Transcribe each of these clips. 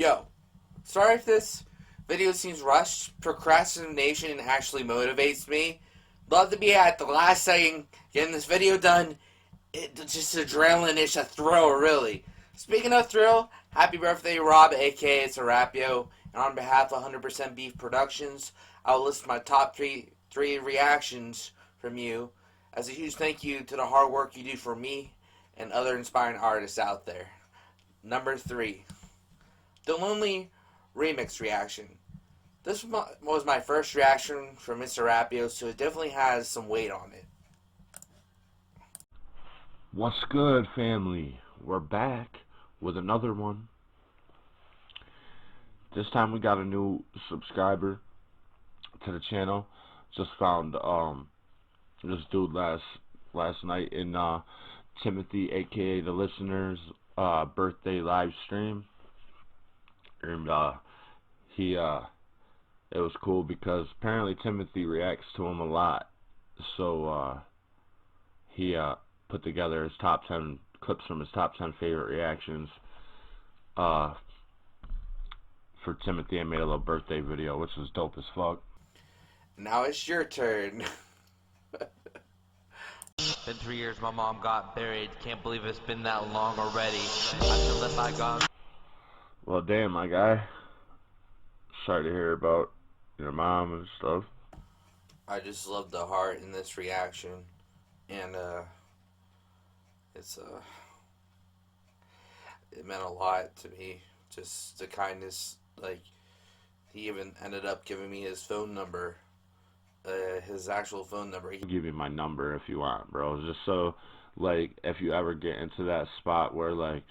Yo, sorry if this video seems rushed. Procrastination actually motivates me. Love to be at the last second getting this video done. It's just adrenaline. It's a thrill, really. Speaking of thrill, happy birthday, Rob, aka ItzAWrap, yo. And on behalf of 100% Beef Productions, I'll list my top three reactions from you as a huge thank you to the hard work you do for me and other inspiring artists out there. Number 3, the Lonely Remix reaction. This was my first reaction from Mr. Rappio, so it definitely has some weight on it. What's good, family? We're back with another one. This time we got a new subscriber to the channel. Just found this dude last night in Timothy, aka the listener's birthday live stream, and it was cool because apparently Timothy reacts to him a lot, so he put together his top 10 clips from his top 10 favorite reactions for Timothy and made a little birthday video, which was dope as fuck. Now it's your turn. Been 3 years, my mom got buried. Can't believe it's been that long already. I should let bygones. Well, damn, my guy. Sorry to hear about your mom and stuff. I just love the heart in this reaction, and it meant a lot to me. Just the kindness. Like, he even ended up giving me his phone number, his actual phone number. I'll give you my number if you want, bro. Just so, like, if you ever get into that spot where, like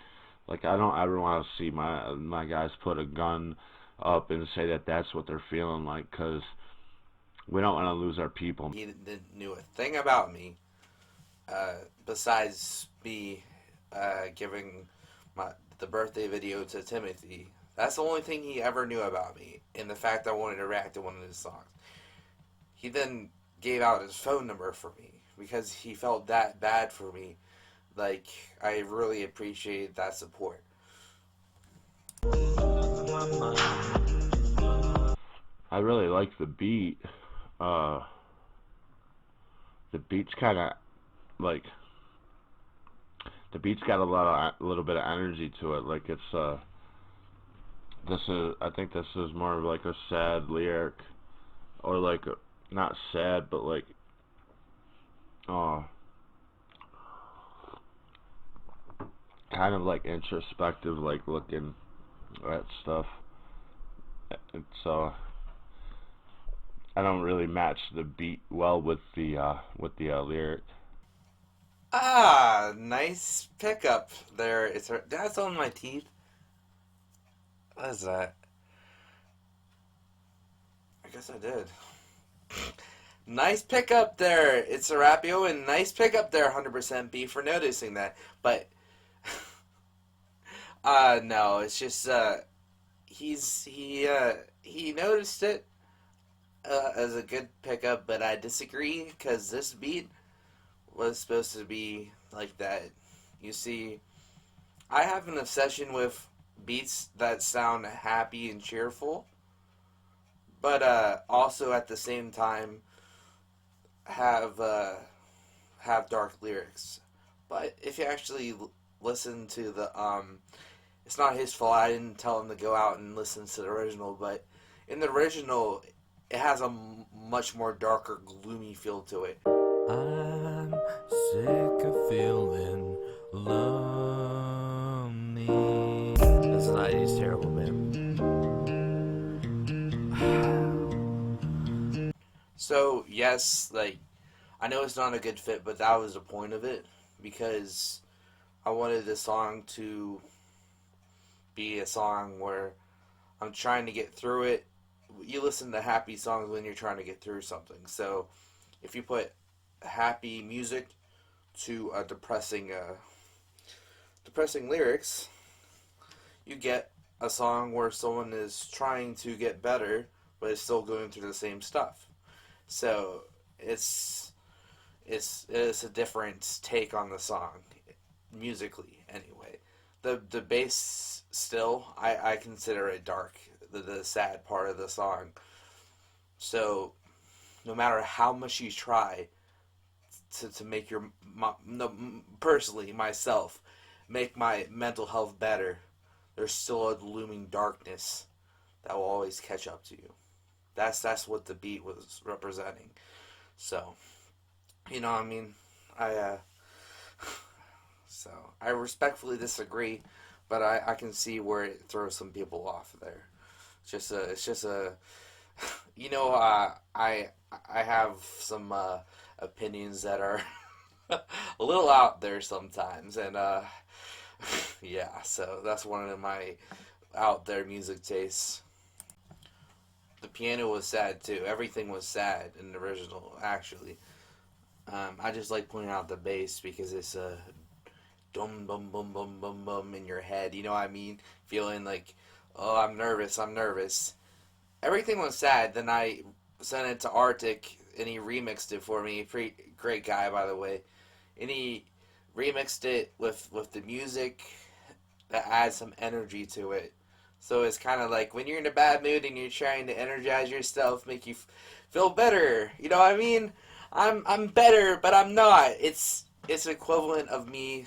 I don't ever want to see my guys put a gun up and say that that's what they're feeling like, because we don't want to lose our people. He knew a thing about me, besides me giving the birthday video to Timothy. That's the only thing he ever knew about me, and the fact I wanted to react to one of his songs. He then gave out his phone number for me because he felt that bad for me. Like, I really appreciate that support. I really like the beat. The beat's kind of like, the beat's got a little bit of energy to it. Like, it's I think this is more of like a sad lyric, or like not sad, but like kind of like introspective, like looking at stuff. And so I don't really match the beat well with the lyric. Ah, nice pickup there. That's on my teeth. What is that? I guess I did. Nice pickup there. ItzAWrap, and nice pickup there, 100% B, for noticing that. But no, it's just he noticed it as a good pickup, but I disagree, because this beat was supposed to be like that. You see, I have an obsession with beats that sound happy and cheerful, but also at the same time have dark lyrics. But if you actually listen to the it's not his fault. I didn't tell him to go out and listen to the original, but in the original, it has a much more darker, gloomy feel to it. I'm sick of feeling lonely. This night is terrible, man. So, yes, like, I know it's not a good fit, but that was the point of it, because I wanted this song to be a song where I'm trying to get through it. You listen to happy songs when you're trying to get through something. So, if you put happy music to a depressing lyrics, you get a song where someone is trying to get better, but is still going through the same stuff. So it's a different take on the song, musically anyway. the bass still, I consider it dark, the sad part of the song. So no matter how much you try to make no, personally myself, make my mental health better, there's still a looming darkness that will always catch up to you. That's what the beat was representing. So, you know, I mean, I so I respectfully disagree, but I can see where it throws some people off there. It's just a you know, I have some opinions that are a little out there sometimes, and yeah, so that's one of my out there music tastes. The piano was sad too. Everything was sad in the original, actually. I just like pointing out the bass because it's a dum bum bum bum bum bum in your head. You know what I mean? Feeling like, oh, I'm nervous. I'm nervous. Everything was sad. Then I sent it to Arctic, and he remixed it for me. Pretty great guy, by the way. And he remixed it with the music that adds some energy to it. So it's kind of like when you're in a bad mood and you're trying to energize yourself, make you feel better. You know what I mean? I'm better, but I'm not. It's equivalent of me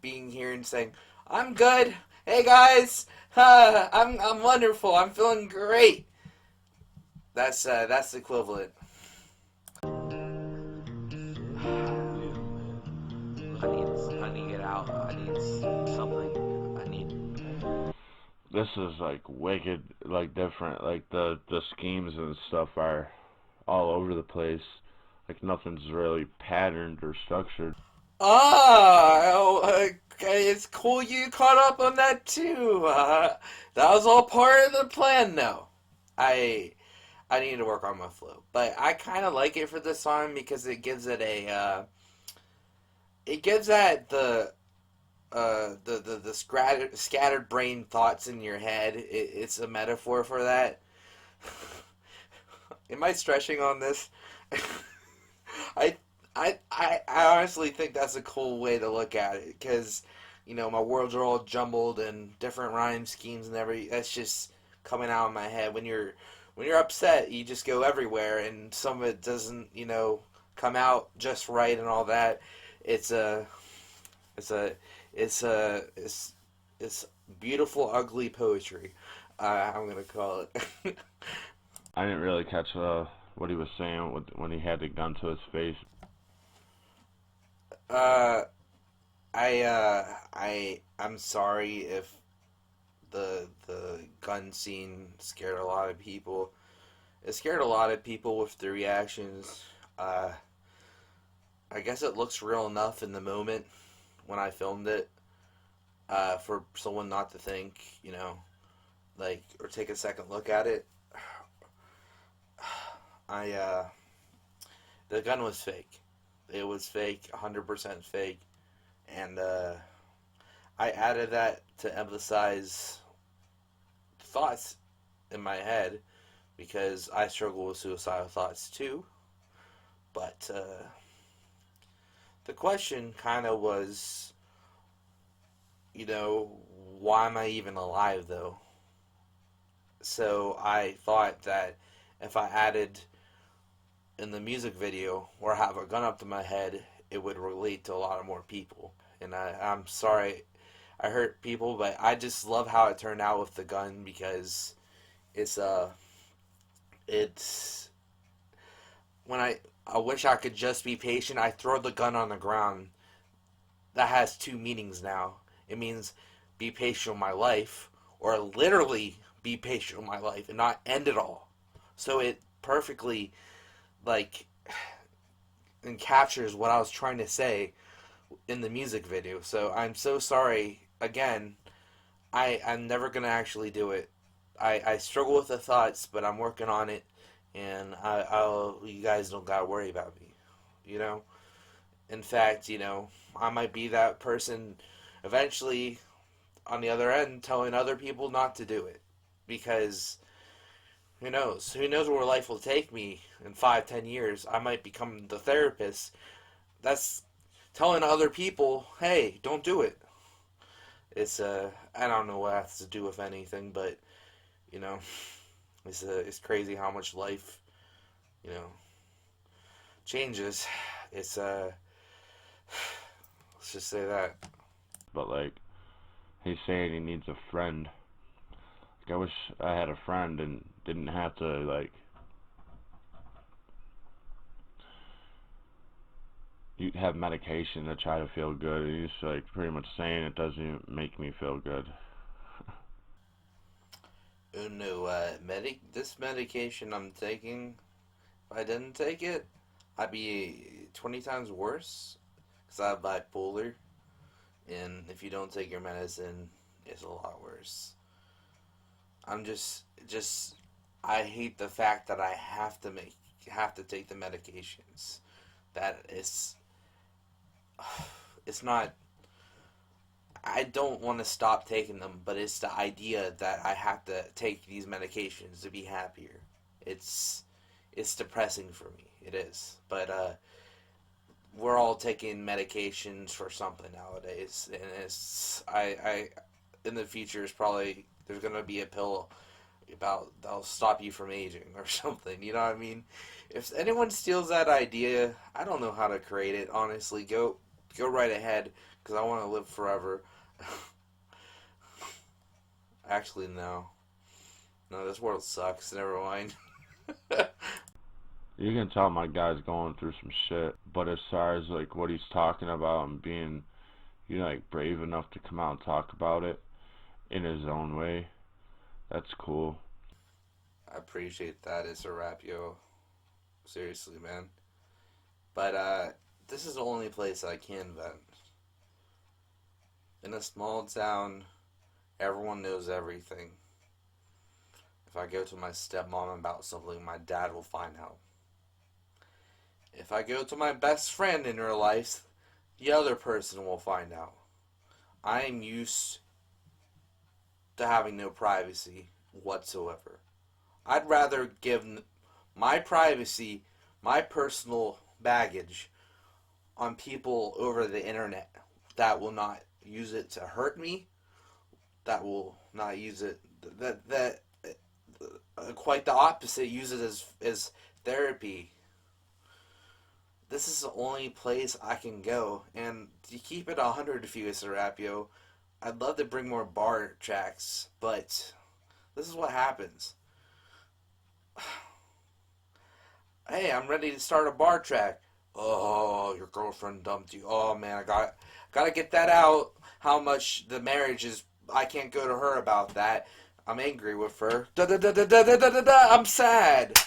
being here and saying, I'm good. Hey guys, I'm wonderful. I'm feeling great. That's equivalent. I need to get out. I need something. I need. This is like wicked, like different. Like the schemes and stuff are all over the place. Like nothing's really patterned or structured. Okay, it's cool you caught up on that too. That was all part of the plan, though. I I need to work on my flow, but I kind of like it for this song because it gives it it gives that the scattered brain thoughts in your head. It's a metaphor for that. Am I stretching on this? I, I honestly think that's a cool way to look at it because, you know, my words are all jumbled and different rhyme schemes and that's just coming out of my head. When you're upset, you just go everywhere, and some of it doesn't, you know, come out just right and all that. It's a, it's a, it's beautiful, ugly poetry. I'm gonna call it. I didn't really catch what he was saying when he had the gun to his face. uh, I'm sorry if the gun scene scared a lot of people. It scared a lot of people with the reactions. Uh, I guess it looks real enough in the moment when I filmed it, for someone not to think, you know, like, or take a second look at it. I The gun was fake. It was fake, 100% fake, and I added that to emphasize thoughts in my head because I struggle with suicidal thoughts too. But the question kind of was, you know, why am I even alive though? So I thought that if I added in the music video or have a gun up to my head, it would relate to a lot of more people. And I'm sorry I hurt people, but I just love how it turned out with the gun because it's it's when I wish I could just be patient. I throw the gun on the ground. That has two meanings now. It means be patient with my life, or literally be patient with my life and not end it all. So it perfectly like and captures what I was trying to say in the music video. So I'm so sorry again. I'm never gonna actually do it. I struggle with the thoughts, but I'm working on it, and I'll you guys don't gotta worry about me. You know. In fact, you know, I might be that person eventually on the other end telling other people not to do it because who knows? Who knows where life will take me in 5, 10 years? I might become the therapist. That's telling other people, hey, don't do it. It's I don't know what it has to do with anything, but you know, it's crazy how much life, you know, changes. It's let's just say that. But like, he's saying he needs a friend. Like, I wish I had a friend and didn't have to like you have medication to try to feel good. And he's like pretty much saying it doesn't make me feel good. Oh no, this medication I'm taking, if I didn't take it, I'd be 20 times worse. Because I have bipolar. And if you don't take your medicine, it's a lot worse. I'm just, I hate the fact that I have to take the medications. That it's not, I don't want to stop taking them, but it's the idea that I have to take these medications to be happier. It's it's depressing for me. It is, but we're all taking medications for something nowadays, and I in the future is probably there's gonna be a pill about that'll stop you from aging or something. You know what I mean? If anyone steals that idea, I don't know how to create it. Honestly, go right ahead because I want to live forever. Actually, no. No, this world sucks. Never mind. You can tell my guy's going through some shit, but as far as like what he's talking about and being, you know, like brave enough to come out and talk about it in his own way, that's cool. I appreciate that. It's a wrap, yo. Seriously, man. But this is the only place I can vent. In a small town, everyone knows everything. If I go to my stepmom about something, my dad will find out. If I go to my best friend in her life, the other person will find out. I am used to having no privacy whatsoever. I'd rather give my privacy, my personal baggage, on people over the internet that will not use it to hurt me, that will not use it, that quite the opposite, use it as therapy. This is the only place I can go, and to keep it 100 if you ItzAWrap, yo, I'd love to bring more bar tracks, but this is what happens. Hey, I'm ready to start a bar track. Oh, your girlfriend dumped you. Oh man, gotta get that out. How much the marriage is. I can't go to her about that. I'm angry with her. Da da da da da da da da da. I'm sad.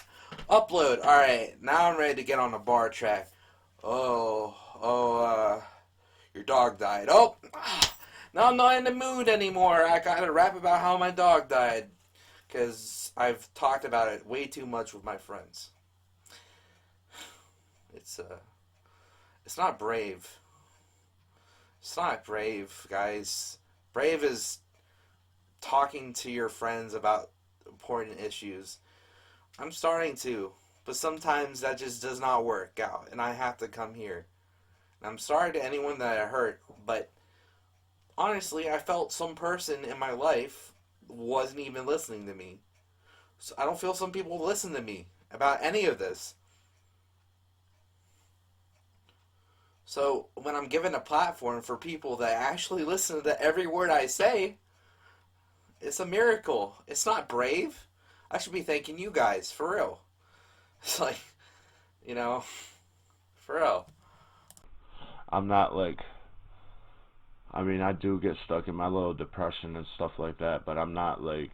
Upload. All right, now I'm ready to get on the bar track. Oh, your dog died. Oh, now I'm not in the mood anymore. I gotta rap about how my dog died because I've talked about it way too much with my friends. It's it's not brave. It's not brave, guys. Brave is talking to your friends about important issues. I'm starting to, but sometimes that just does not work out, and I have to come here. And I'm sorry to anyone that I hurt, but honestly, I felt some person in my life wasn't even listening to me. So I don't feel some people listen to me about any of this. So when I'm given a platform for people that actually listen to every word I say, it's a miracle. It's not brave. I should be thanking you guys, for real. It's like, you know, for real. I'm not like, I mean, I do get stuck in my little depression and stuff like that, but I'm not like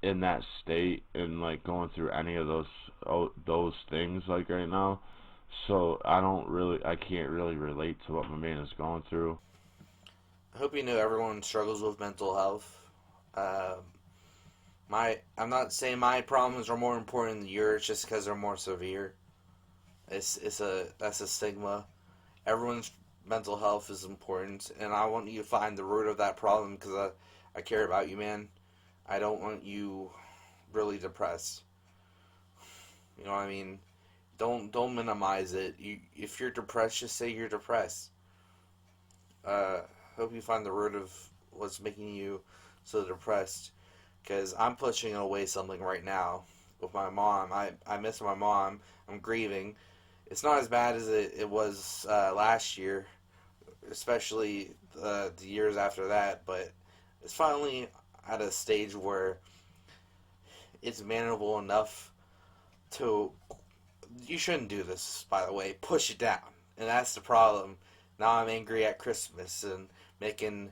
in that state and like going through any of those things like right now. So I can't really relate to what my man is going through. I hope you know everyone struggles with mental health. I'm not saying my problems are more important than yours just because they're more severe. That's a stigma. Everyone's mental health is important, and I want you to find the root of that problem because I care about you, man. I don't want you really depressed. You know what I mean? Don't minimize it. If you're depressed, just say you're depressed. hope you find the root of what's making you so depressed. Because I'm pushing away something right now with my mom. I miss my mom. I'm grieving. It's not as bad as it was last year, especially the years after that, but it's finally at a stage where it's manageable enough to. You shouldn't do this, by the way. Push it down. And that's the problem. Now I'm angry at Christmas and making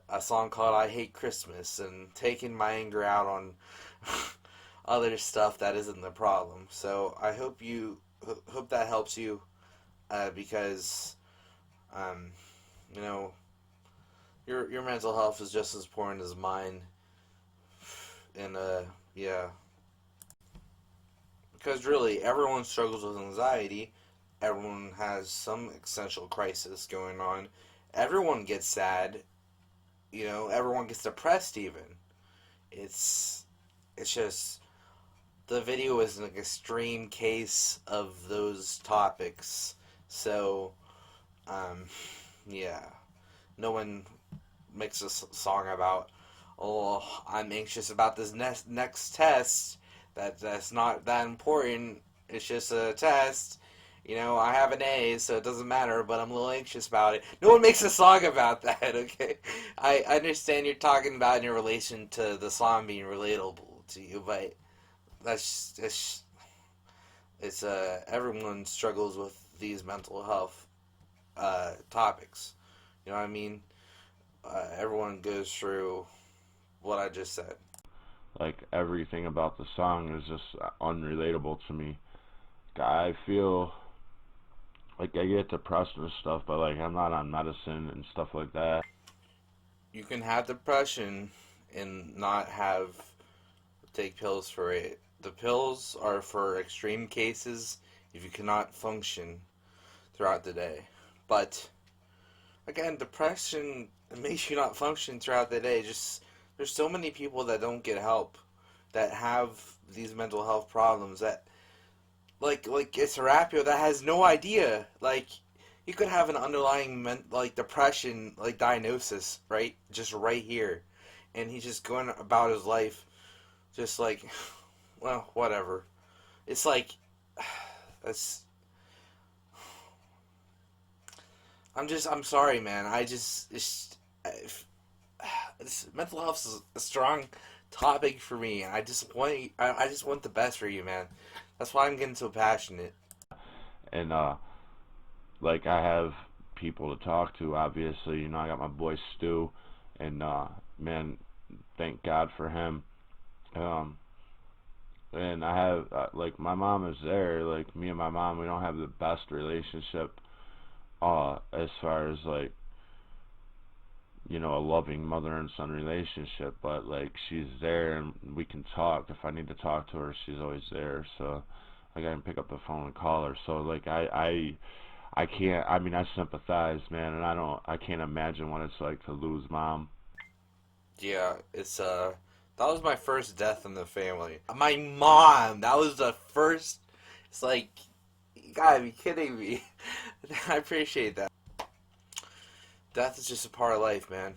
a song called I Hate Christmas and taking my anger out on other stuff that isn't the problem. So I hope that helps you, because you know, your mental health is just as important as mine. And yeah, because really everyone struggles with anxiety. Everyone has some existential crisis going on. Everyone gets sad. Everyone gets depressed even. It's just the video is an extreme case of those topics. So, yeah. No one makes a song about, oh, I'm anxious about this next test. That's not that important. It's just a test. I have an A, so it doesn't matter, but I'm a little anxious about it. No one makes a song about that, okay? I understand you're talking about in your relation to the song being relatable to you, but it's everyone struggles with these mental health topics. You know what I mean? Everyone goes through what I just said. Like, everything about the song is just unrelatable to me. I feel like I get depressed and stuff, but like I'm not on medicine and stuff like that. You can have depression and not take pills for it. The pills are for extreme cases if you cannot function throughout the day. But again, depression makes you not function throughout the day. Just there's so many people that don't get help, that have these mental health problems, that like ItzAWrap that has no idea. Like, you could have an underlying depression diagnosis just right here, and he's just going about his life just like, well, whatever. It's like that's. I'm sorry, man. Mental health is a strong topic for me, and I just want the best for you, man. That's why I'm getting so passionate. And like, I have people to talk to, obviously. I got my boy Stu, and man, thank God for him. And I have like, my mom is there. Like, me and my mom, we don't have the best relationship as far as like, a loving mother and son relationship, but like, she's there and we can talk. If I need to talk to her, she's always there. So like, I can pick up the phone and call her. So like, I can't, I mean, I sympathize, man, and I can't imagine what it's like to lose mom. Yeah, it's that was my first death in the family. My mom, that was the first. It's like, you gotta be kidding me. I appreciate that. Death is just a part of life, man.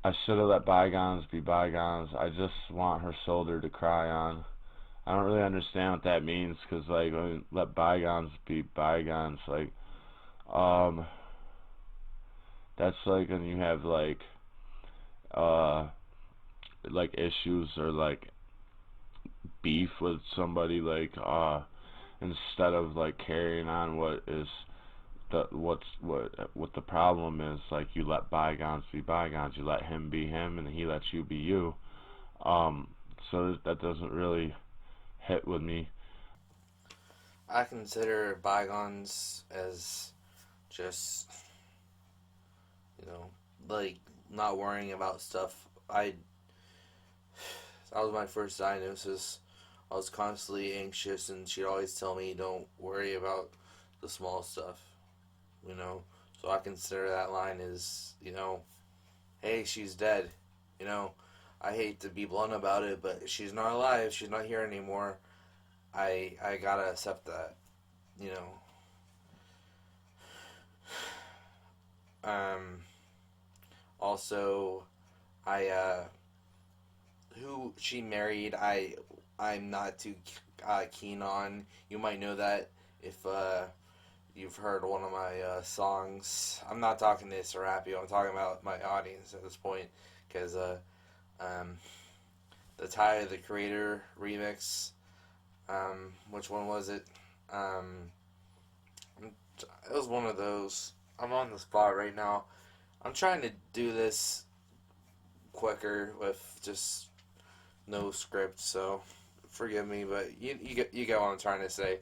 I should have let bygones be bygones. I just want her shoulder to cry on. I don't really understand what that means, because like, let bygones be bygones, like, that's like when you have uh like issues or like beef with somebody, like, instead of like carrying on what the problem is, like, you let bygones be bygones. You let him be him, and he lets you be you. So that doesn't really hit with me. I consider bygones as just, like, not worrying about stuff. That was my first diagnosis. I was constantly anxious, and she'd always tell me, don't worry about the small stuff, So I consider that line as, hey, she's dead. I hate to be blunt about it, but she's not alive. She's not here anymore. I gotta accept that, Also, who she married, I'm not too keen on. You might know that if you've heard one of my songs. I'm not talking to ItzAWrap. I'm talking about my audience at this point, because the Tyler the Creator remix. Which one was it? It was one of those. I'm on the spot right now. I'm trying to do this quicker with just no script, so forgive me, but you get what I'm trying to say.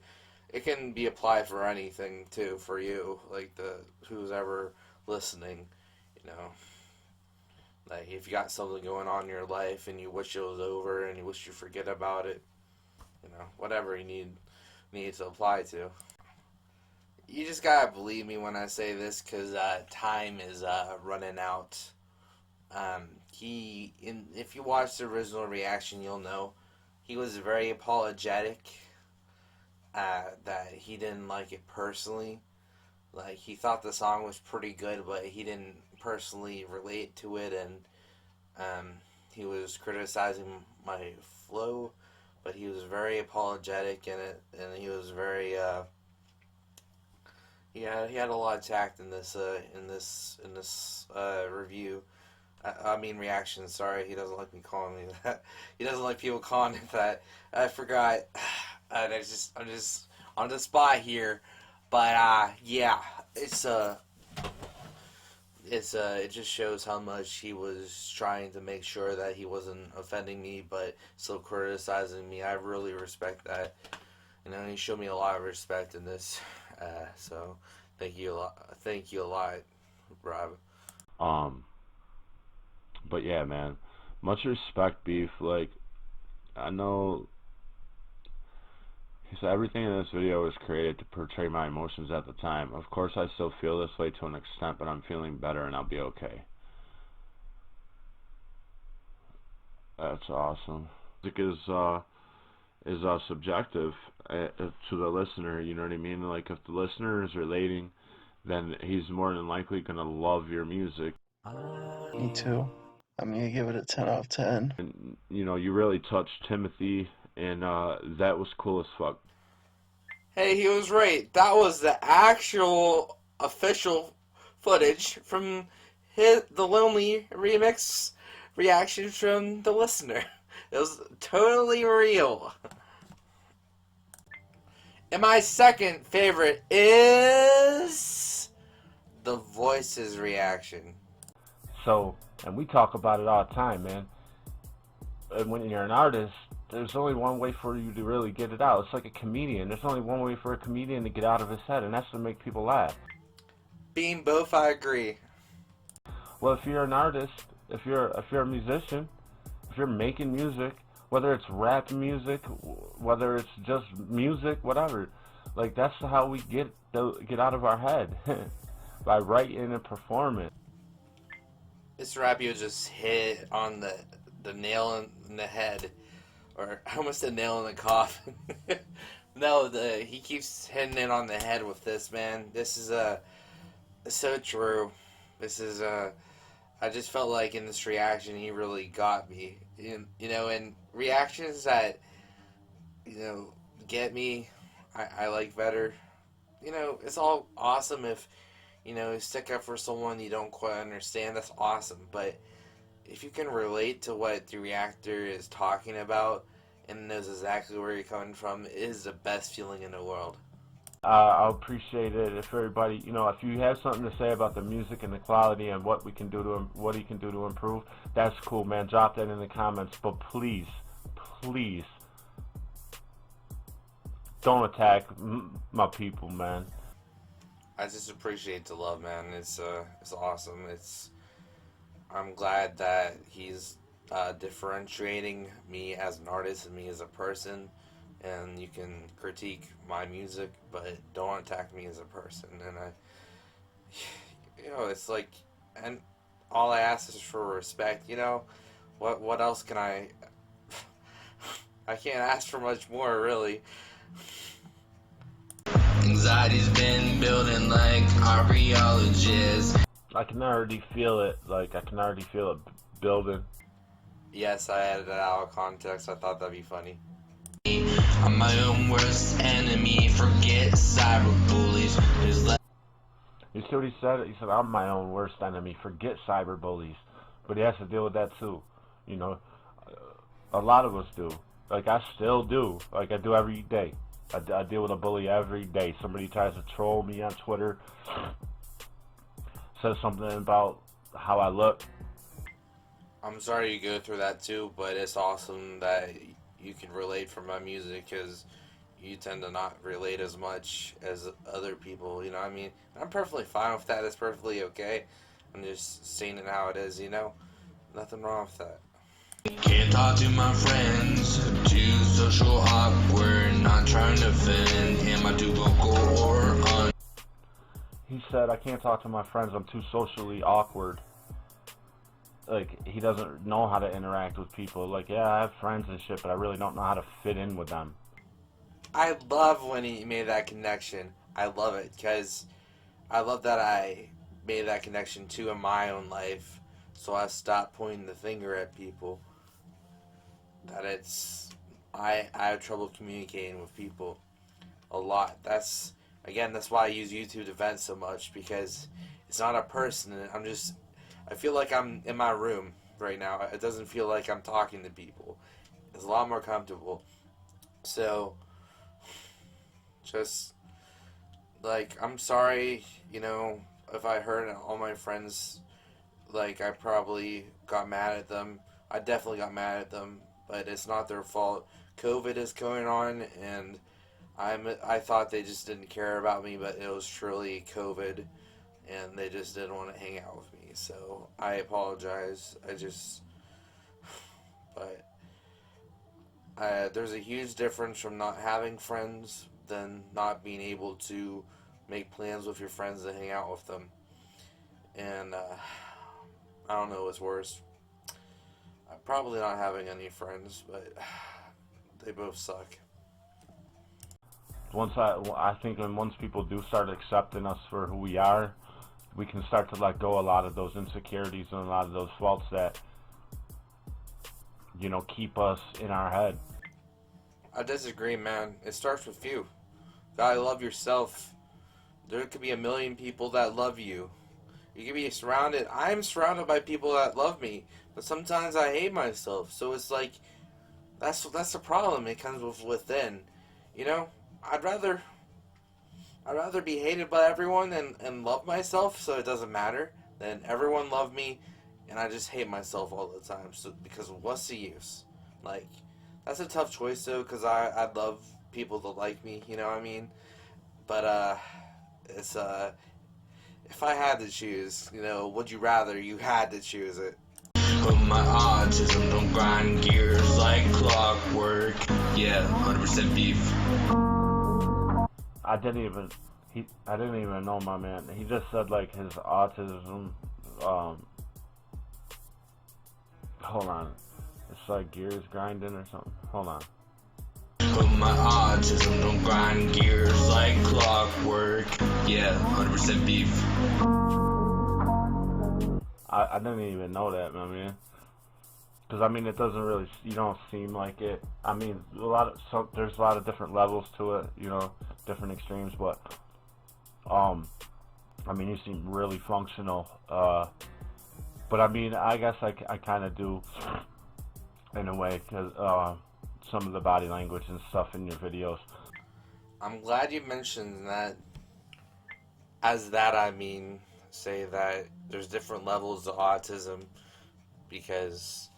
It can be applied for anything too, for you, like who's ever listening, you know. Like if you got something going on in your life and you wish it was over and you wish you forget about it, you know, whatever you need to apply to. You just gotta believe me when I say this, because time is running out. If you watch the original reaction, you'll know he was very apologetic that he didn't like it personally. Like, he thought the song was pretty good, but he didn't personally relate to it, and he was criticizing my flow, but he was very apologetic in it, and he was very he had a lot of tact in this review. I mean reaction. Sorry, he doesn't like me calling me that. He doesn't like people calling it that. I forgot. I'm just on the spot here. But yeah, it just shows how much he was trying to make sure that he wasn't offending me, but still criticizing me. I really respect that. You know, he showed me a lot of respect in this. So thank you a lot. Thank you a lot, Rob. But yeah, man, much respect, Beef. Like, I know he said everything in this video was created to portray my emotions at the time. Of course, I still feel this way to an extent, but I'm feeling better and I'll be okay. That's awesome. Music is subjective to the listener. You know what I mean? Like, if the listener is relating, then he's more than likely gonna love your music. Me too. I'm gonna give it a 10 out of 10. And you know, you really touched Timothy, and that was cool as fuck. Hey, he was right. That was the actual official footage from the Lonely remix reaction from the listener. It was totally real. And my second favorite is the Voices reaction. So, and we talk about it all the time, man. And when you're an artist, there's only one way for you to really get it out. It's like a comedian. There's only one way for a comedian to get out of his head, and that's to make people laugh. Being both, I agree. Well, if you're an artist, if you're a musician, if you're making music, whether it's rap music, whether it's just music, whatever, like, that's how we get out of our head, by writing and performing. ItzAWrap just hit on the nail in the head, or almost a nail in the coffin. No, he keeps hitting it on the head with this, man. This is so true. This is I just felt like in this reaction he really got me. You know, and reactions that, you know, get me, I like better. You know, it's all awesome if, you know, stick up for someone you don't quite understand. That's awesome. But if you can relate to what the reactor is talking about and knows exactly where you're coming from, it is the best feeling in the world. I appreciate it if everybody, you know, if you have something to say about the music and the quality and what he can do to improve, that's cool, man. Drop that in the comments. But please, please, don't attack my people, man. I just appreciate the love, man. It's awesome. I'm glad that he's differentiating me as an artist and me as a person, and you can critique my music, but don't attack me as a person. And you know, it's like, and all I ask is for respect. You know, what else can I can't ask for much more, really. Anxiety's been building like archaeologists. I can already feel it. Like, I can already feel it building. Yes, I added it out of context. I thought that'd be funny. I'm my own worst enemy. Forget cyberbullies. You see what he said? He said, I'm my own worst enemy. Forget cyberbullies. But he has to deal with that too. You know, a lot of us do. Like, I still do. Like, I do every day. I deal with a bully every day. Somebody tries to troll me on Twitter, says something about how I look. I'm sorry you go through that too, but it's awesome that you can relate from my music because you tend to not relate as much as other people, you know what I mean? I'm perfectly fine with that. It's perfectly okay. I'm just saying it how it is, you know? Nothing wrong with that. Can't talk to my friends, too social awkward, not trying to offend. Am I too vocal or un? He said, I can't talk to my friends. I'm too socially awkward. Like, he doesn't know how to interact with people. Like, yeah, I have friends and shit, but I really don't know how to fit in with them. I love when he made that connection. I love it because I love that I made that connection too in my own life. So I stopped pointing the finger at people. That I have trouble communicating with people a lot. That's why I use YouTube to vent so much because it's not a person. I feel like I'm in my room right now. It doesn't feel like I'm talking to people. It's a lot more comfortable. So, just, like, I'm sorry, you know, if I hurt all my friends. Like, I probably got mad at them. I definitely got mad at them, but it's not their fault. COVID is going on, and I thought they just didn't care about me, but it was truly COVID, and they just didn't want to hang out with me. So I apologize. But there's a huge difference from not having friends than not being able to make plans with your friends to hang out with them. And I don't know what's worse. Probably not having any friends, but they both suck. I think once people do start accepting us for who we are, we can start to let go a lot of those insecurities and a lot of those faults that, you know, keep us in our head. I disagree, man. It starts with you. Gotta love yourself. There could be a million people that love you. You can be surrounded. I'm surrounded by people that love me, but sometimes I hate myself. So it's like that's the problem. It comes within. You know, I'd rather be hated by everyone and love myself, so it doesn't matter. Than everyone love me, and I just hate myself all the time. So because what's the use? Like, that's a tough choice though, because I'd love people to like me. You know what I mean? But it's if I had to choose, you know, would you rather? You had to choose it. But my autism don't grind gears like clockwork. Yeah, 100% beef. I didn't even know my man. He just said like his autism. Hold on, it's like gears grinding or something. Hold on. But my autism don't grind gears like clockwork. Yeah, 100% beef. I didn't even know that, my man. Because I mean, it doesn't really. You don't seem like it. I mean, there's a lot of different levels to it. You know, different extremes, but I mean, you seem really functional. But I mean, I guess I kind of do in a way because some of the body language and stuff in your videos. I'm glad you mentioned that. As that, I mean, say that there's different levels of autism because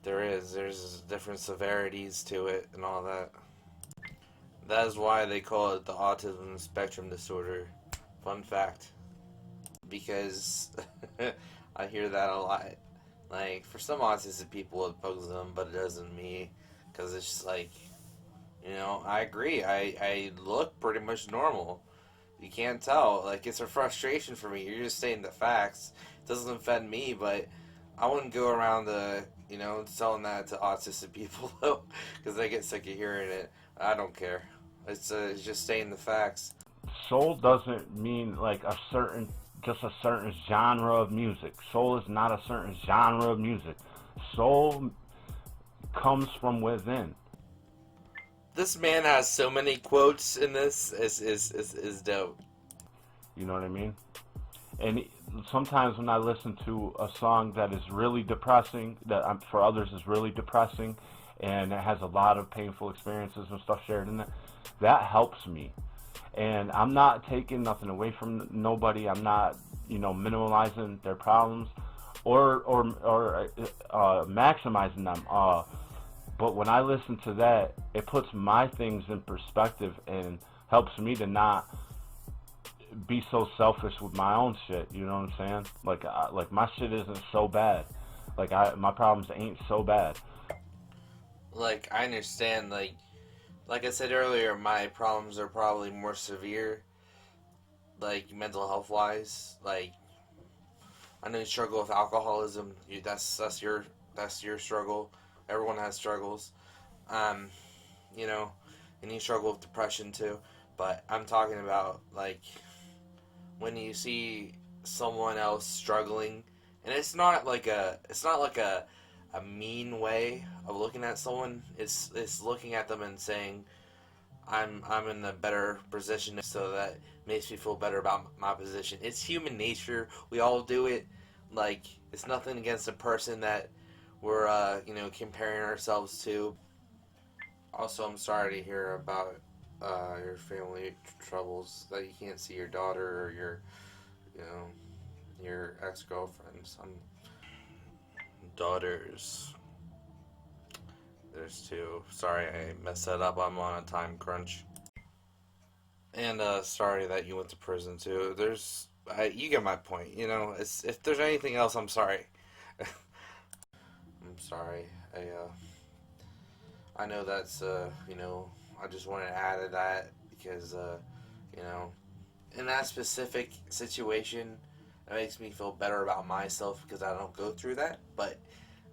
there's different severities to it and all that. That is why they call it the autism spectrum disorder. Fun fact. Because I hear that a lot. Like, for some autistic people it bugs them, but it doesn't me. Because it's just like, you know, I agree. I look pretty much normal. You can't tell. Like, it's a frustration for me. You're just saying the facts. It doesn't offend me, but I wouldn't go around telling that to autistic people, though, because they get sick of hearing it. I don't care. It's just saying the facts. Soul doesn't mean like a certain just a certain genre of music. Soul is not a certain genre of music. Soul comes from within. This man has so many quotes in this. Is dope. You know what I mean? And sometimes when I listen to a song that is really depressing, that for others is really depressing, and it has a lot of painful experiences and stuff shared in it, that helps me. And I'm not taking nothing away from nobody. I'm not, minimalizing their problems or maximizing them. But when I listen to that, it puts my things in perspective and helps me to not be so selfish with my own shit. You know what I'm saying? Like my shit isn't so bad. My problems ain't so bad. Like, I understand, like I said earlier, my problems are probably more severe, like, mental health wise. Like, I know you struggle with alcoholism. That's your struggle. Everyone has struggles. Um, and you struggle with depression too. But I'm talking about, like, when you see someone else struggling, and it's not like a mean way of looking at someone. It's looking at them and saying, I'm in a better position, so that makes me feel better about my position. It's human nature. We all do it. Like, it's nothing against the person that we're comparing ourselves to. Also, I'm sorry to hear about your family troubles, that you can't see your daughter or your ex-girlfriends. Daughters. There's two. Sorry, I messed that up. I'm on a time crunch. And sorry that you went to prison too. You get my point. If there's anything else, I'm sorry. I'm sorry. I know that's I just wanted to add to that because in that specific situation, it makes me feel better about myself because I don't go through that. But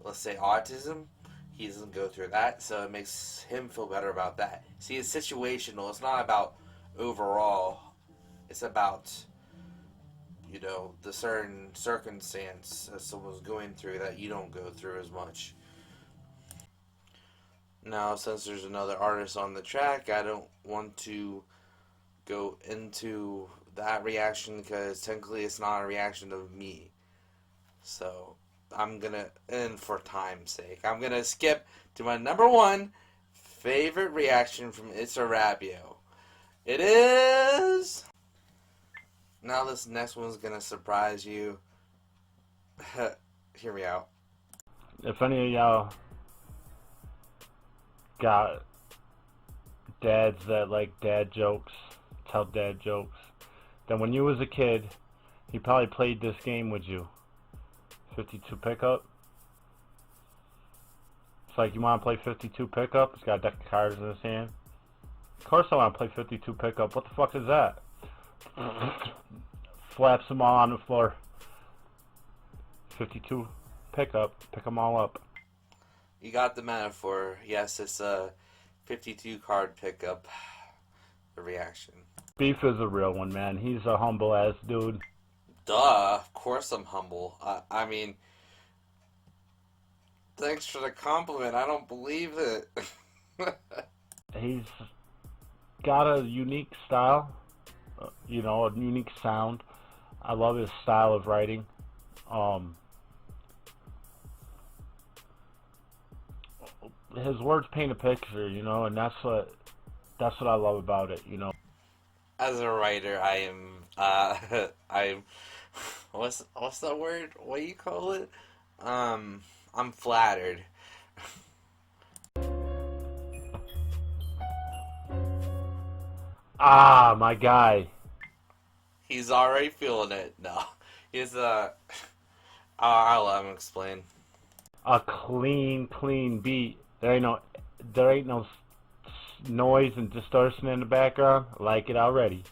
let's say autism, he doesn't go through that, so it makes him feel better about that. See, it's situational. It's not about overall. It's about the certain circumstance that someone's going through that you don't go through as much. Now, since there's another artist on the track, I don't want to go into that reaction because technically it's not a reaction of me. So I'm gonna, and for time's sake, I'm gonna skip to my number one favorite reaction from ItzAWrap. It is. Now this next one's gonna surprise you. Hear me out. If any of y'all got dads that like dad jokes, tell dad jokes, then when you was a kid, he probably played this game with you. 52 pickup. It's like, you want to play 52 pickup? He's got a deck of cards in his hand. Of course I want to play 52 pickup. What the fuck is that? Flaps them all on the floor. 52 pickup. Pick them all up. You got the metaphor. Yes, it's a 52 card pickup. The reaction. Beef is a real one, man. He's a humble ass dude. Duh, of course I'm humble. I mean, thanks for the compliment. I don't believe it. He's got a unique style, a unique sound. I love his style of writing. His words paint a picture, and that's what I love about it, As a writer, I am, I'm, what's that word? What do you call it? I'm flattered. Ah, my guy. He's already feeling it. No, he's I'll let him explain. A clean beat. There ain't no noise and distortion in the background. I like it already.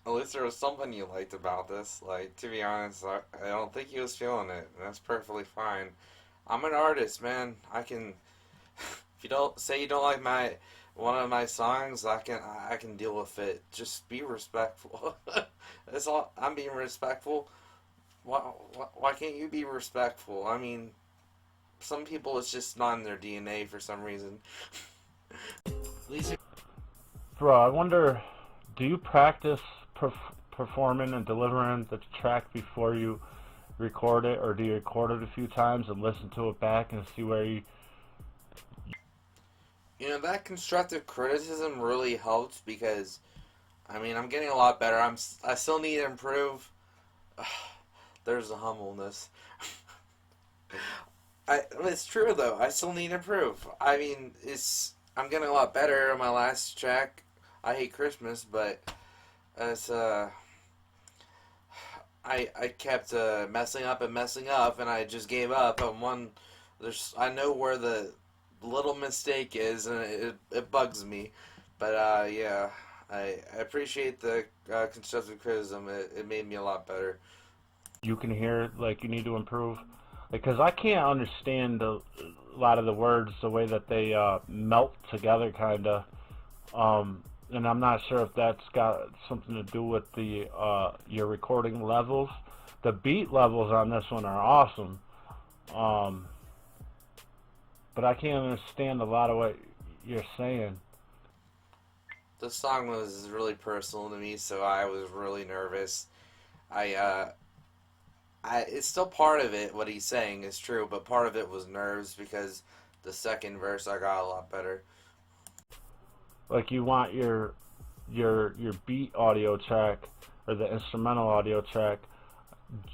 At least there was something you liked about this. Like, to be honest, I don't think he was feeling it. That's perfectly fine. I'm an artist, man. I can. If you don't like one of my songs, I can deal with it. Just be respectful. That's all. I'm being respectful. Why can't you be respectful? I mean, some people it's just not in their DNA for some reason. Bro, I wonder, do you practice performing and delivering the track before you record it, or do you record it a few times and listen to it back and see where you... You know, that constructive criticism really helps because, I mean, I'm getting a lot better. I still need to improve. There's the humbleness. It's true though. I still need to improve. I mean, I'm getting a lot better on my last track. I Hate Christmas, but it's I kept messing up, and I just gave up on one. I know where the little mistake is, and it bugs me. But yeah, I appreciate the constructive criticism. It made me a lot better. You can hear, like, you need to improve? Because I can't understand a lot of the words, the way that they melt together, kind of. And I'm not sure if that's got something to do with the your recording levels. The beat levels on this one are awesome. But I can't understand a lot of what you're saying. The song was really personal to me, so I was really nervous. It's still part of it. What he's saying is true, but part of it was nerves because the second verse I got a lot better. Like, you want your beat audio track or the instrumental audio track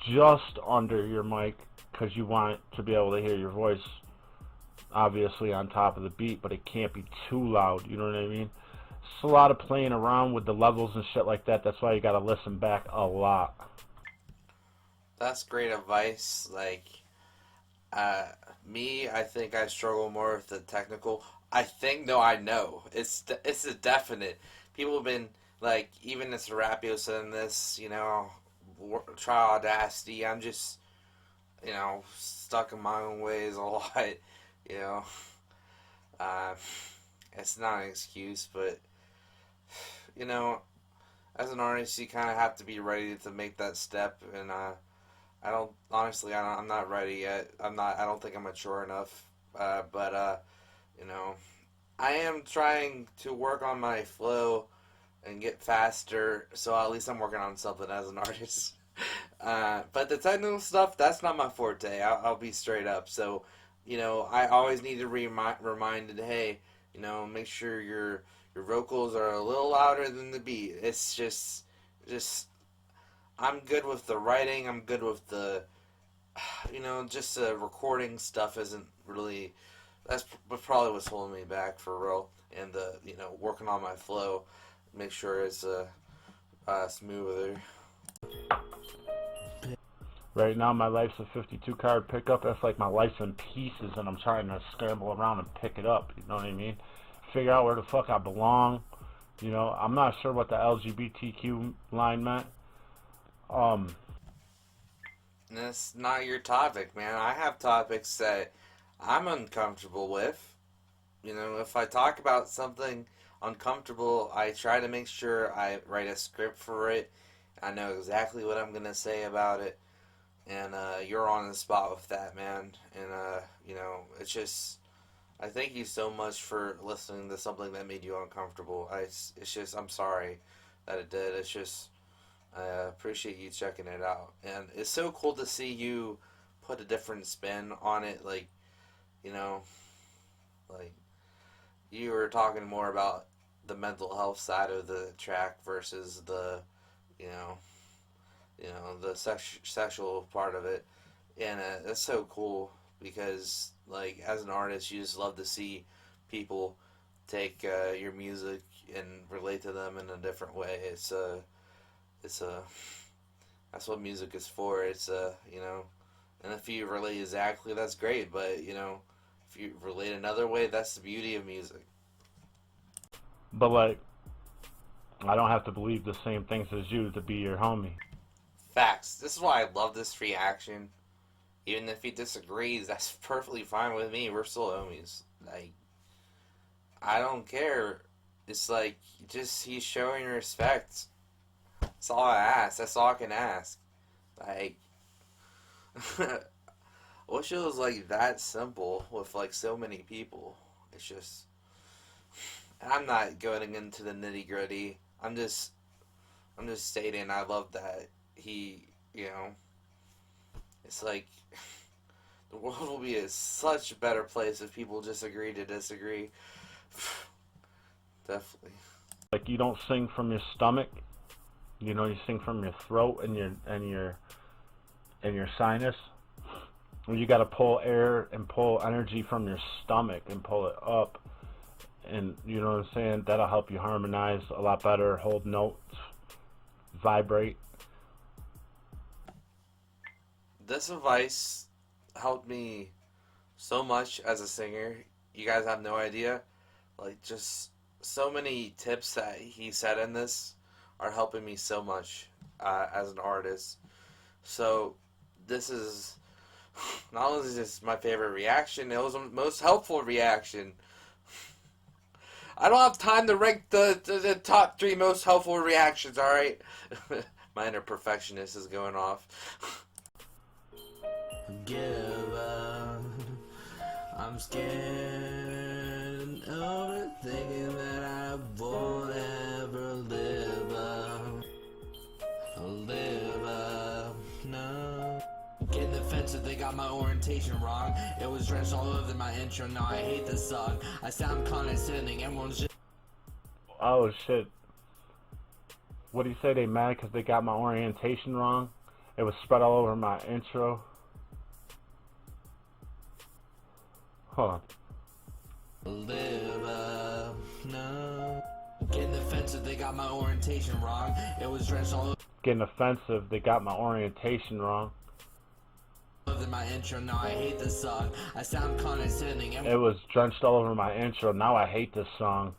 just under your mic because you want to be able to hear your voice, obviously on top of the beat, but it can't be too loud. You know what I mean? It's a lot of playing around with the levels and shit like that. That's why you got to listen back a lot. That's great advice. Like, me, I think I struggle more with the technical. I know. It's a definite. People have been, like, even ItzAWrap saying this, you know, try Audacity. I'm just, you know, stuck in my own ways a lot, you know. It's not an excuse, but, you know, as an artist, you kind of have to be ready to make that step, and, I'm not ready yet. I don't think I'm mature enough. But you know, I am trying to work on my flow and get faster. So at least I'm working on something as an artist. But the technical stuff, that's not my forte. I'll be straight up. So, you know, I always need to reminded, hey, you know, make sure your vocals are a little louder than the beat. It's just I'm good with the writing. I'm good with the, you know, just the recording stuff isn't really, that's probably what's holding me back for real. And the, you know, working on my flow, make sure it's smoother. Right now, my life's a 52 card pickup. That's like my life's in pieces, and I'm trying to scramble around and pick it up. You know what I mean? Figure out where the fuck I belong. You know, I'm not sure what the LGBTQ line meant. That's not your topic, man. I have topics that I'm uncomfortable with. You know, if I talk about something uncomfortable, I try to make sure I write a script for it. I know exactly what I'm going to say about it. And you're on the spot with that, man. And, you know, it's just, I thank you so much for listening to something that made you uncomfortable. It's just, I'm sorry that it did. It's just, I appreciate you checking it out. And it's so cool to see you put a different spin on it. Like, you know, like, you were talking more about the mental health side of the track versus the, you know, the sexual part of it. And it's so cool because, like, as an artist, you just love to see people take your music and relate to them in a different way. That's what music is for. You know, and if you relate exactly, that's great. But, you know, if you relate another way, that's the beauty of music. But, like, I don't have to believe the same things as you to be your homie. Facts. This is why I love this reaction. Even if he disagrees, that's perfectly fine with me. We're still homies. Like, I don't care. It's like, just, he's showing respect. That's all I ask. That's all I can ask. Like, I wish it was like that simple with like so many people. It's just, I'm not going into the nitty gritty. I'm just stating I love that he, you know, it's like the world will be such a better place if people just agree to disagree. Definitely. Like, you don't sing from your stomach, you know, you sing from your throat and your sinus. You got to pull air and pull energy from your stomach and pull it up, and you know what I'm saying. That'll help you harmonize a lot better, hold notes, vibrate. This advice helped me so much as a singer. You guys have no idea. Like, just so many tips that he said in this are helping me so much as an artist. So, this is not only is this my favorite reaction, it was the most helpful reaction. I don't have time to rank the top 3 most helpful reactions, alright? My inner perfectionist is going off. Give up. I'm scared of thinking that I won't ever live up, no. Getting offensive, they got my orientation wrong. It was drenched all over my intro, now I hate this song. I sound condescending, everyone's just... Oh shit. What do you say? They mad because they got my orientation wrong? It was spread all over my intro. Huh. Live up, no. Getting offensive, they got my orientation wrong. It was drenched all Getting offensive, they got my orientation wrong. over my intro, now I hate this song. I sound condescending. It was drenched all over my intro, now I hate this song.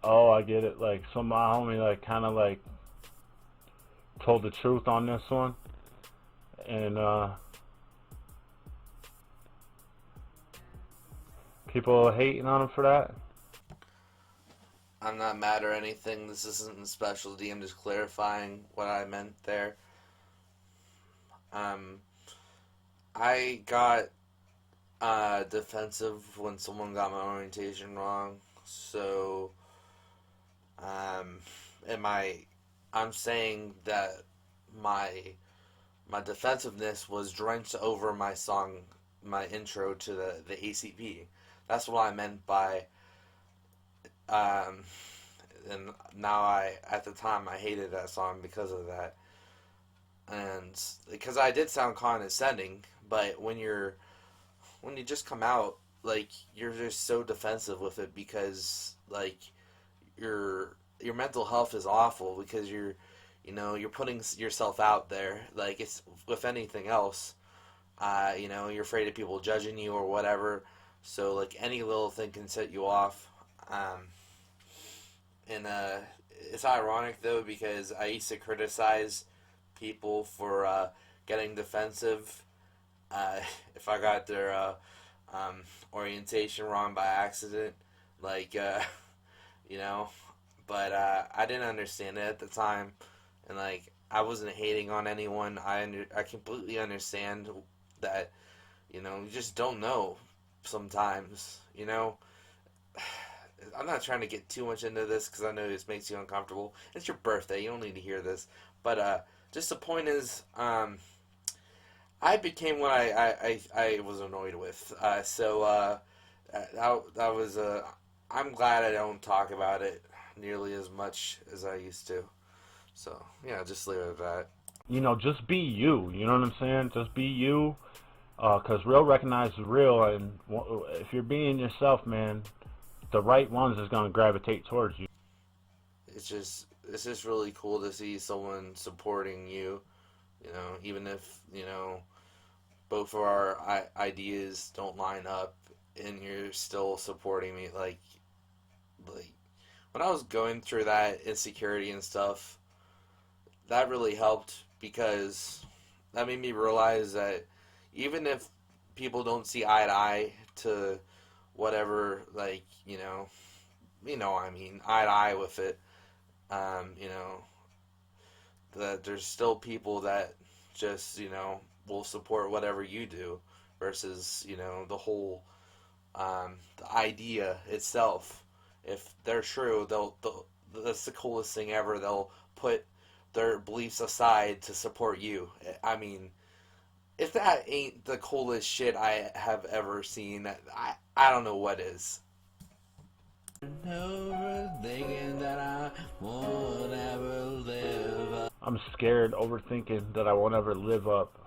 Oh, I get it. Like, so my homie, like, kind of, like, told the truth on this one. And, people hating on him for that. I'm not mad or anything. This isn't a specialty. I'm just clarifying what I meant there. I got defensive when someone got my orientation wrong. So, I'm saying that my defensiveness was drenched over my song, my intro to the ACP. That's what I meant by, and now at the time, I hated that song because of that. And because I did sound condescending, but when you just come out, like, you're just so defensive with it because, like, your mental health is awful because you're putting yourself out there. Like, it's with anything else, you're afraid of people judging you or whatever. So, like, any little thing can set you off. And it's ironic, though, because I used to criticize people for getting defensive if I got their orientation wrong by accident. Like, but I didn't understand it at the time. And, like, I wasn't hating on anyone. I completely understand that, you just don't know sometimes, I'm not trying to get too much into this because I know this makes you uncomfortable. It's your birthday. You don't need to hear this. But just the point is, I became what I was annoyed with. So that was I'm glad I don't talk about it nearly as much as I used to. So, yeah, just leave it at that. Just be you. You know what I'm saying? Just be you. Because real recognizes real. And if you're being yourself, man, the right ones is going to gravitate towards you. It's just really cool to see someone supporting you, even if, both of our ideas don't line up and you're still supporting me. Like when I was going through that insecurity and stuff, that really helped because that made me realize that even if people don't see eye to eye to whatever, like, I mean, eye to eye with it, that there's still people that just, will support whatever you do versus, the whole, the idea itself. If they're true, that's the coolest thing ever. They'll put their beliefs aside to support you. I mean, if that ain't the coolest shit I have ever seen, I don't know what is. Thinking that I won't ever live. I'm scared, overthinking that I won't ever live up.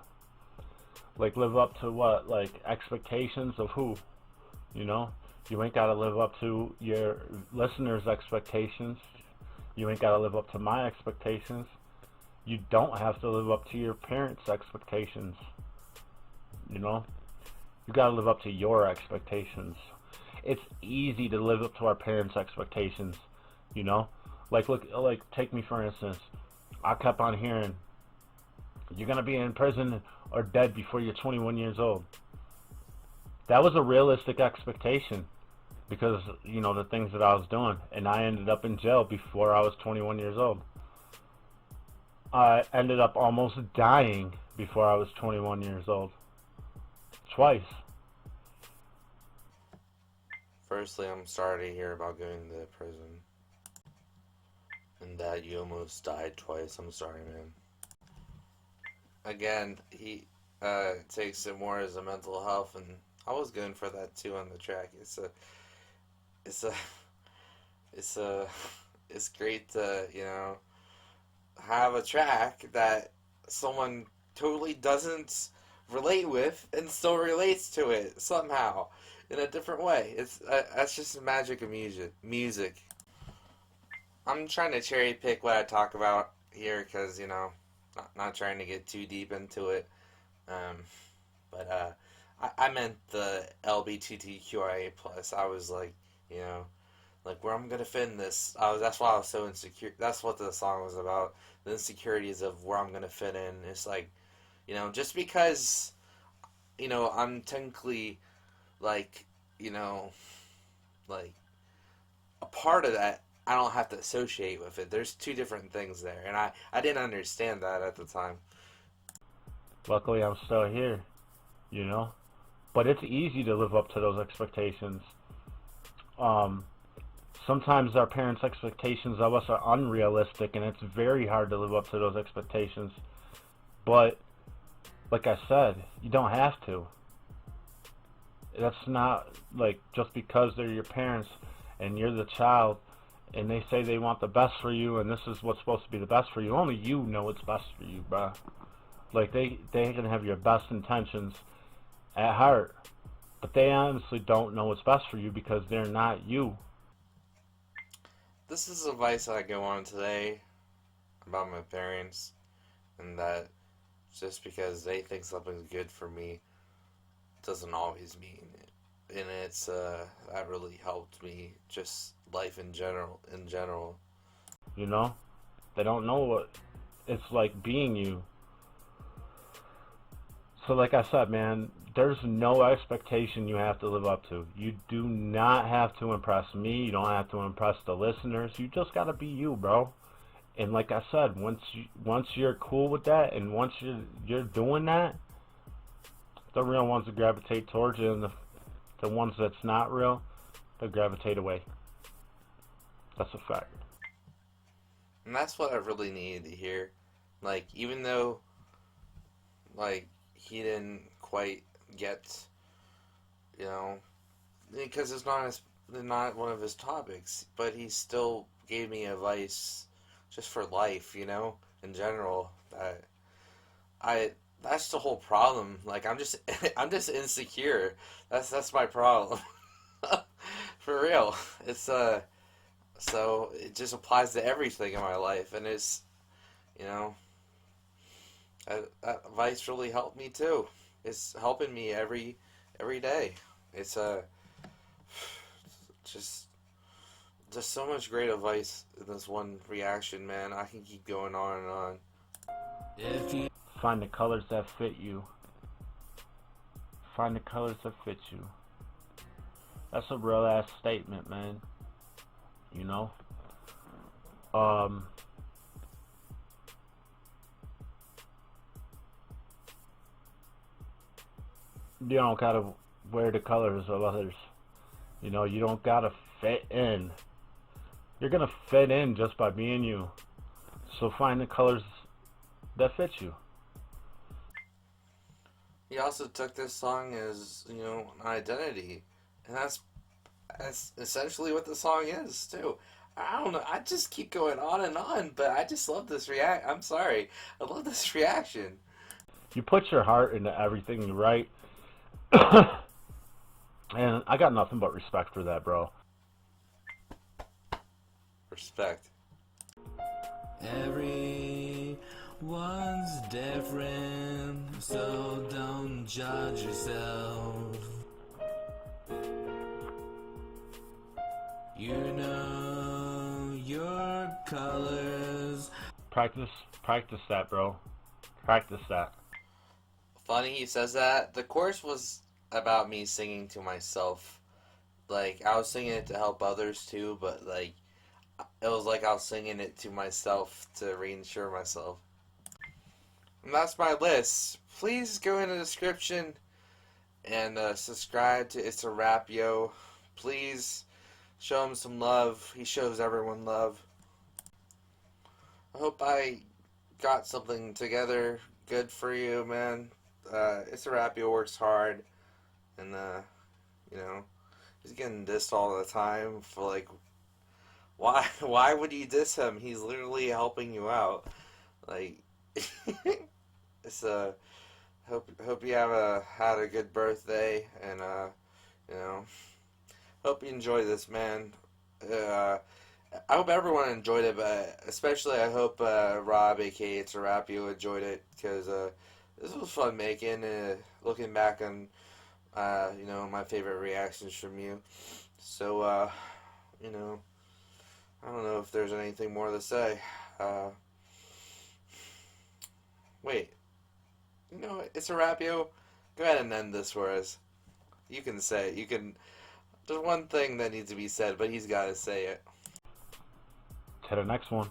Like, live up to what? Like, expectations of who? You know? You ain't gotta live up to your listeners' expectations. You ain't gotta live up to my expectations. You don't have to live up to your parents' expectations. You know? You gotta live up to your expectations. It's easy to live up to our parents' expectations, you know? Like, look, like, take me for instance. I kept on hearing, you're gonna be in prison or dead before you're 21 years old. That was a realistic expectation because, the things that I was doing. And I ended up in jail before I was 21 years old. I ended up almost dying before I was 21 years old. Twice. Firstly, I'm sorry to hear about going to prison. And that you almost died twice. I'm sorry, man. Again, he takes it more as a mental health, and I was going for that too on the track. It's great to, have a track that someone totally doesn't relate with and still relates to it somehow in a different way. That's just the magic of music. I'm trying to cherry pick what I talk about here because, not trying to get too deep into it. But I meant the LGBTQIA+. I was like, like where I'm going to fit in this. That's why I was so insecure. That's what the song was about. The insecurities of where I'm going to fit in. It's like, just because, I'm technically like, like a part of that, I don't have to associate with it. There's two different things there, and I didn't understand that at the time. Luckily, I'm still here, But it's easy to live up to those expectations. Sometimes our parents' expectations of us are unrealistic, and it's very hard to live up to those expectations. But, like I said, you don't have to. That's not, like, just because they're your parents and you're the child, and they say they want the best for you, and this is what's supposed to be the best for you. Only you know what's best for you, bruh. Like, they can have your best intentions at heart, but they honestly don't know what's best for you because they're not you. This is advice I go on today about my parents, and that just because they think something's good for me doesn't always mean it. And it's that really helped me, just life in general. They don't know what it's like being you. So like I said, man, there's no expectation you have to live up to. You do not have to impress me. You don't have to impress the listeners. You just gotta be you, bro. And like I said, once you're cool with that, and once you're doing that, the real ones will gravitate towards you, and the ones that's not real, they'll gravitate away. That's a fact. And that's what I really needed to hear. Like, even though, like, he didn't quite get, because it's not one of his topics, but he still gave me advice just for life, in general. That's the whole problem. Like, I'm just insecure. That's my problem. For real. It's so it just applies to everything in my life, and it's, that advice really helped me too. It's helping me every day. It's just so much great advice in this one reaction, man. I can keep going on and on. If you Find the colors that fit you. Find the colors that fit you. That's a real ass statement, man. you don't gotta wear the colors of others. You know, you don't gotta fit in. You're gonna fit in just by being you. So find the colors that fit you. He also took this song as, you know, an identity. And that's essentially what the song is, too. I don't know. I just keep going on, but I just love this I'm sorry. I love this reaction. You put your heart into everything you write. And I got nothing but respect for that, bro. Respect. Everyone's different, so don't judge yourself. You know your colors. Practice that, bro. Practice that. Funny he says that. The chorus was about me singing to myself. Like, I was singing it to help others too, but like, it was like I was singing it to myself to reinsure myself. And that's my list. Please go in the description and subscribe to ItzAWrap, yo. Please show him some love. He shows everyone love. I hope I got something together good for you, man. ItzAWrap, yo, works hard. And, you know, he's getting dissed all the time for, like, why would you diss him? He's literally helping you out. Like, it's hope you had a good birthday, and you know, hope you enjoy this, man. I hope everyone enjoyed it, but especially I hope Rob, aka ItzAWrap, you enjoyed it, because this was fun making. Looking back on you know, my favorite reactions from you. So you know, I don't know if there's anything more to say. Wait. You know what? ItzAWrap, yo. Go ahead and end this for us. You can say it. You can. There's one thing that needs to be said, but he's got to say it. To the next one.